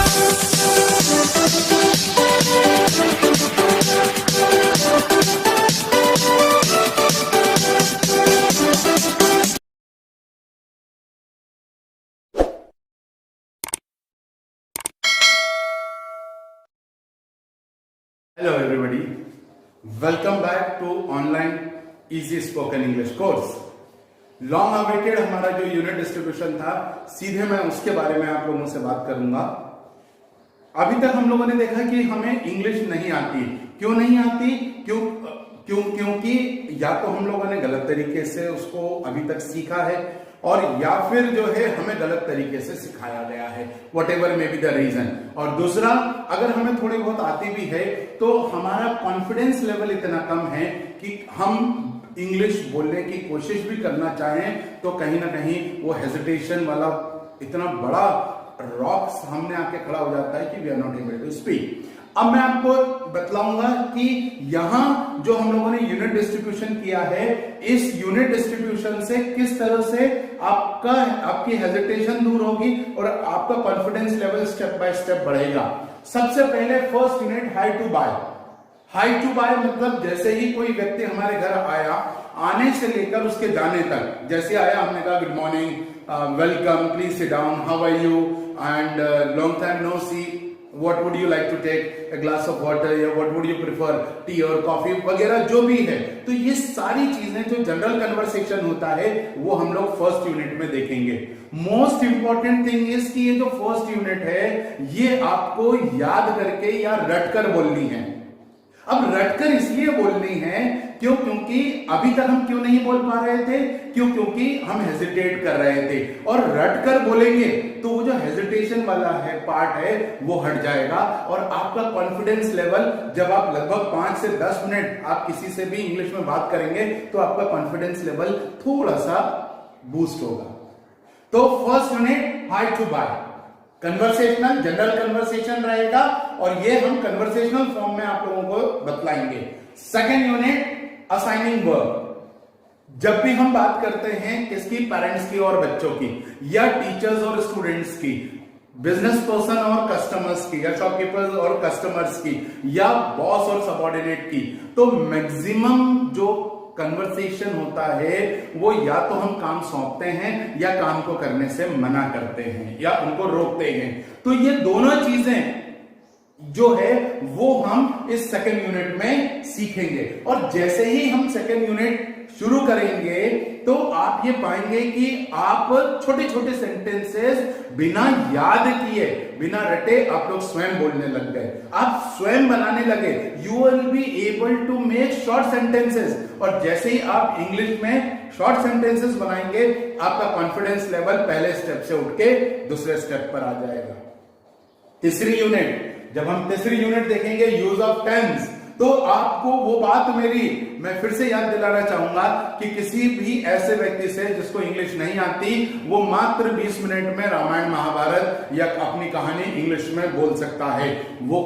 Hello everybody, welcome back to online easy spoken English course. Long awaited हमारा जो unit distribution था, सीधे मैं उसके बारे में आप लोगों से बात करूंगा। अभी तक हम लोगों ने देखा कि हमें इंग्लिश नहीं आती। क्यों नहीं आती? क्योंकि या तो हम लोगों ने गलत तरीके से उसको अभी तक सीखा है, और या फिर जो है हमें गलत तरीके से सिखाया गया है, whatever may be the reason. और दूसरा, अगर हमें थोड़ी बहुत आती भी है तो हमारा कॉन्फिडेंस लेवल इतना कम है कि हम इंग्लिश बोलने की कोशिश भी करना चाहें तो कहीं ना कहीं वो हेजिटेशन वाला इतना बड़ा रॉक सामने आके खड़ा हो जाता है कि we are not able to speak. अब मैं आपको बतलाऊंगा कि यहां जो हम लोगों ने यूनिट डिस्ट्रीब्यूशन किया है, इस यूनिट डिस्ट्रीब्यूशन से किस तरह से आपकी हेजिटेशन दूर होगी और आपका confidence level step by step बढ़ेगा। सबसे पहले first unit, hi to bye. Hi to bye मतलब जैसे ही कोई व्यक्ति हमारे घर आया, आने से लेकर उसके जाने तक, जैसे आया हमने कहा good morning, welcome, please sit down, how are you, and long time no see, what would you like to take, a glass of water, या what would you prefer, tea और कॉफी वगैरह जो भी है। तो ये सारी चीजें जो जनरल कन्वर्सेशन होता है वो हम लोग फर्स्ट यूनिट में देखेंगे। मोस्ट इंपॉर्टेंट थिंग इज कि ये जो फर्स्ट यूनिट है ये आपको याद करके या रटकर बोलनी है। अब रटकर इसलिए बोलनी है क्योंकि अभी तक हम क्यों नहीं बोल पा रहे थे? क्योंकि हम हेजिटेट कर रहे थे, और रटकर बोलेंगे तो वो जो हेजिटेशन वाला है पार्ट है वो हट जाएगा, और आपका कॉन्फिडेंस लेवल, जब आप लगभग 5 से 10 मिनट आप किसी से भी इंग्लिश में बात करेंगे तो आपका कॉन्फिडेंस लेवल थोड़ा सा बूस्ट होगा। तो first unit, hi to bye, conversational, general conversation रहेगा, और ये हम कन्वर्सेशनल फॉर्म में आप लोगों को बतलाएंगे। Second unit, assigning work. जब भी हम बात करते हैं किसकी, पेरेंट्स की और बच्चों की, या टीचर्स और स्टूडेंट्स की, बिजनेस पर्सन और कस्टमर्स की, या शॉपकीपर्स और कस्टमर्स की, या बॉस और सबऑर्डिनेट की, तो मैक्सिमम जो कन्वर्सेशन होता है वो या तो हम काम सौंपते हैं या काम को करने से मना करते हैं या उनको रोकते हैं। तो ये दोनों चीजें जो है वो हम इस सेकेंड यूनिट में सीखेंगे, और जैसे ही हम सेकेंड यूनिट शुरू करेंगे तो आप ये पाएंगे कि आप छोटे छोटे सेंटेंसेस बिना याद किए, बिना रटे आप लोग स्वयं बोलने लग गए, आप स्वयं बनाने लगे। You will be able to make short sentences, और जैसे ही आप इंग्लिश में शॉर्ट सेंटेंसेस बनाएंगे आपका कॉन्फिडेंस लेवल पहले स्टेप से उठ के दूसरे स्टेप पर आ जाएगा। तीसरी यूनिट, जब हम तीसरी यूनिट देखेंगे, यूज ऑफ टेंस, तो आपको वो बात मेरी मैं फिर से याद दिलाना चाहूंगा कि किसी भी ऐसे व्यक्ति से जिसको इंग्लिश नहीं आती, वो मात्र 20 मिनट में रामायण महाभारत या अपनी कहानी इंग्लिश में बोल सकता है। वो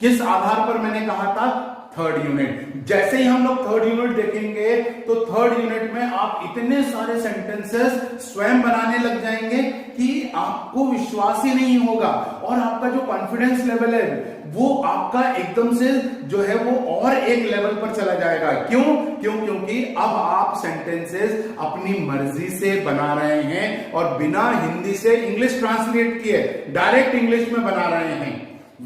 किस आधार पर मैंने कहा था? Third unit. जैसे ही हम लोग थर्ड यूनिट देखेंगे तो थर्ड यूनिट में आप इतने सारे सेंटेंसेस स्वयं बनाने लग जाएंगे कि आपको विश्वास ही नहीं होगा, और आपका जो कॉन्फिडेंस लेवल है वो आपका एकदम से जो है वो और एक लेवल पर चला जाएगा। क्योंकि अब आप सेंटेंसेस अपनी मर्जी से बना रहे हैं, और बिना हिंदी से इंग्लिश ट्रांसलेट किए डायरेक्ट इंग्लिश में बना रहे हैं।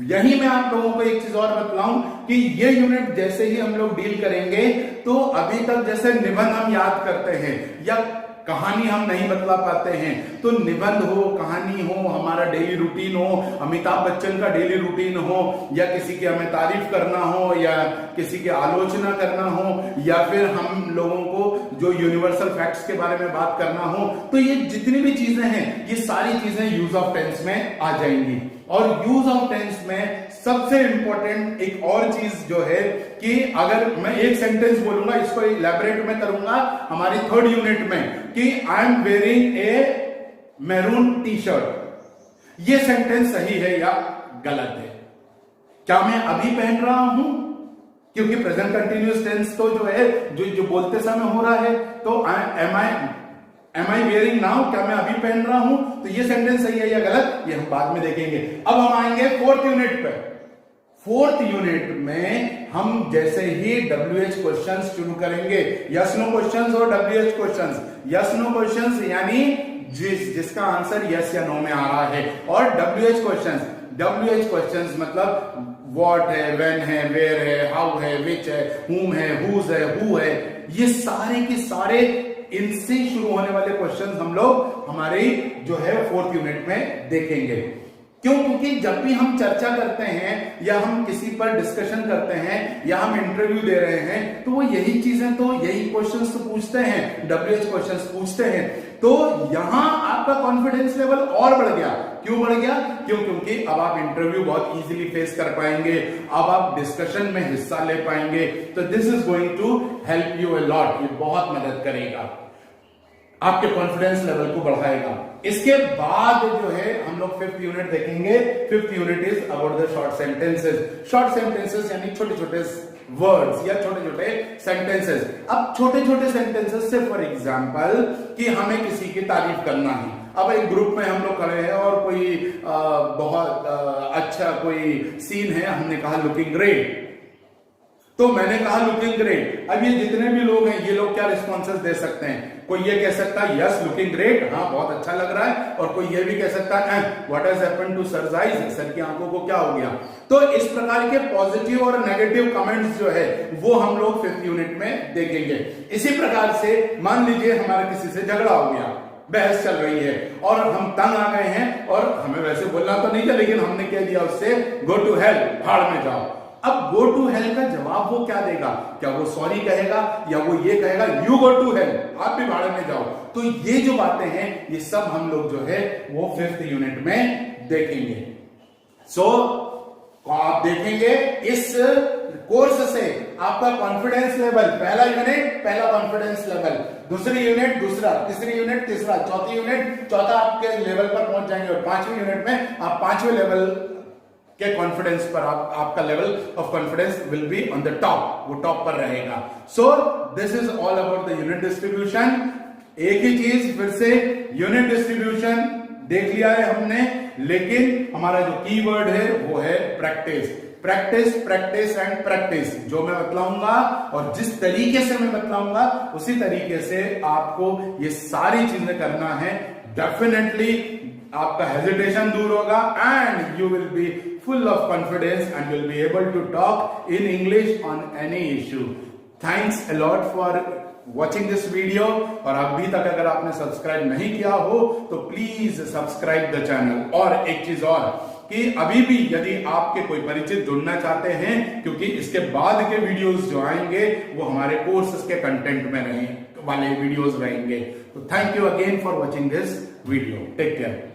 यही मैं आप लोगों को एक चीज और बतलाऊं कि ये यूनिट जैसे ही हम लोग डील करेंगे तो अभी तक जैसे निबंध हम याद करते हैं या कहानी हम नहीं बतला पाते हैं, तो निबंध हो, कहानी हो, हमारा डेली रूटीन हो, अमिताभ बच्चन का डेली रूटीन हो, या किसी की हमें तारीफ करना हो, या किसी की आलोचना करना हो, या फिर हम लोगों को जो यूनिवर्सल फैक्ट्स के बारे में बात करना हो, तो ये जितनी भी चीजें हैं ये सारी चीजें यूज ऑफ टेंस में आ जाएंगी। और यूज ऑफ टेंस में सबसे इंपॉर्टेंट एक और चीज जो है कि अगर मैं एक सेंटेंस बोलूंगा, इसको इलैबोरेट में करूंगा हमारी थर्ड यूनिट में कि I am wearing A maroon T shirt, ये सेंटेंस सही है या गलत है? क्या मैं अभी पहन रहा हूं? क्योंकि प्रेजेंट कंटिन्यूअस टेंस तो जो है जो बोलते समय हो रहा है, तो am I am I wearing now, क्या मैं अभी पहन रहा हूं? तो ये सेंटेंस सही है या गलत, ये हम बाद में देखेंगे। अब हम आएंगे फोर्थ यूनिट पे। फोर्थ यूनिट में हम जैसे ही WH क्वेश्चंस शुरू करेंगे, यस नो क्वेश्चंस और WH questions. Yes no questions यानी जिसका आंसर यस या नो में आ रहा है, और WH क्वेश्चंस मतलब व्हाट है, व्हेन है, वेयर है, हाउ है, विच है, whom है, whose है, who है, ये सारे के सारे इनसे शुरू होने वाले क्वेश्चंस हम लोग हमारे जो है फोर्थ यूनिट में देखेंगे। क्यों? क्योंकि जब भी हम चर्चा करते हैं या हम किसी पर डिस्कशन करते हैं या हम इंटरव्यू दे रहे हैं तो वो यही चीजें, तो यही क्वेश्चंस तो पूछते हैं, WH क्वेश्चंस पूछते हैं। तो यहां आपका कॉन्फिडेंस लेवल और बढ़ गया। क्यों बढ़ गया? क्योंकि अब आप इंटरव्यू बहुत इजीली फेस कर पाएंगे, अब आप डिस्कशन में हिस्सा ले पाएंगे। तो this is going to help you a lot, ये बहुत मदद करेगा, आपके कॉन्फिडेंस लेवल को बढ़ाएगा। इसके बाद जो है हम लोग फिफ्थ यूनिट देखेंगे। Fifth unit is about the short sentences. Short sentences यानी छोटे छोटे वर्ड्स या छोटे छोटे सेंटेंसेस। अब छोटे छोटे सेंटेंसेस से फॉर एग्जांपल कि हमें किसी की तारीफ करना है। अब एक ग्रुप में हम लोग खड़े हैं और कोई बहुत अच्छा कोई सीन है, हमने कहा लुकिंग ग्रेट, तो मैंने कहा लुकिंग ग्रेट। अब ये जितने भी लोग हैं ये लोग क्या रिस्पॉन्सेस दे सकते हैं? कोई ये कह सकता है यस लुकिंग ग्रेट, हाँ बहुत अच्छा लग रहा है, और कोई ये भी कह सकता है what has happened to sir's eyes, sir की आंखों को क्या हो गया। तो इस प्रकार के पॉजिटिव और नेगेटिव कमेंट्स जो है वो हम लोग फिफ्थ यूनिट में देखेंगे। इसी प्रकार से मान लीजिए हमारा किसी से झगड़ा हो गया, बहस चल रही है और हम तंग आ गए हैं, और हमें वैसे बोलना तो नहीं था लेकिन हमने कह दिया उससे गो टू हेल, भाड़ में जाओ। अब गो टू हेल का जवाब वो क्या देगा? क्या वो सॉरी कहेगा या वो ये कहेगा यू गो टू हेल, आप भी भाड़ में जाओ? तो ये जो बातें हैं ये सब हम लोग जो है वो फिफ्थ यूनिट में देखेंगे। सो आप देखेंगे इस कोर्स से आपका कॉन्फिडेंस लेवल, पहला यूनिट पहला कॉन्फिडेंस लेवल, दूसरी यूनिट दूसरा, तीसरी यूनिट तीसरा, चौथी यूनिट चौथा आपके लेवल पर पहुंच जाएंगे, और पांचवी यूनिट में आप पांचवें लेवल के कॉन्फिडेंस पर आपका level of confidence will be on the top, वो टॉप पर रहेगा। So this is all about the unit distribution. एक ही चीज फिर से, यूनिट डिस्ट्रीब्यूशन देख लिया है हमने, लेकिन हमारा जो कीवर्ड है वो है practice. Practice practice and practice. जो मैं बतलाऊंगा और जिस तरीके से मैं बतलाऊंगा उसी तरीके से आपको ये सारी चीजें करना है। डेफिनेटली आपका हेजिटेशन दूर होगा and you will B full of confidence and will be able to talk in English on any issue. Thanks a lot for watching this video, और अभी तक अगर आपने सब्सक्राइब नहीं किया हो तो प्लीज सब्सक्राइब द चैनल। और एक चीज और कि अभी भी यदि आपके कोई परिचित जुड़ना चाहते हैं, क्योंकि इसके बाद के वीडियोस जो आएंगे वो हमारे कोर्सेस के कंटेंट में वाले वीडियोस रहेंगे। तो thank you again for watching this video. Take care.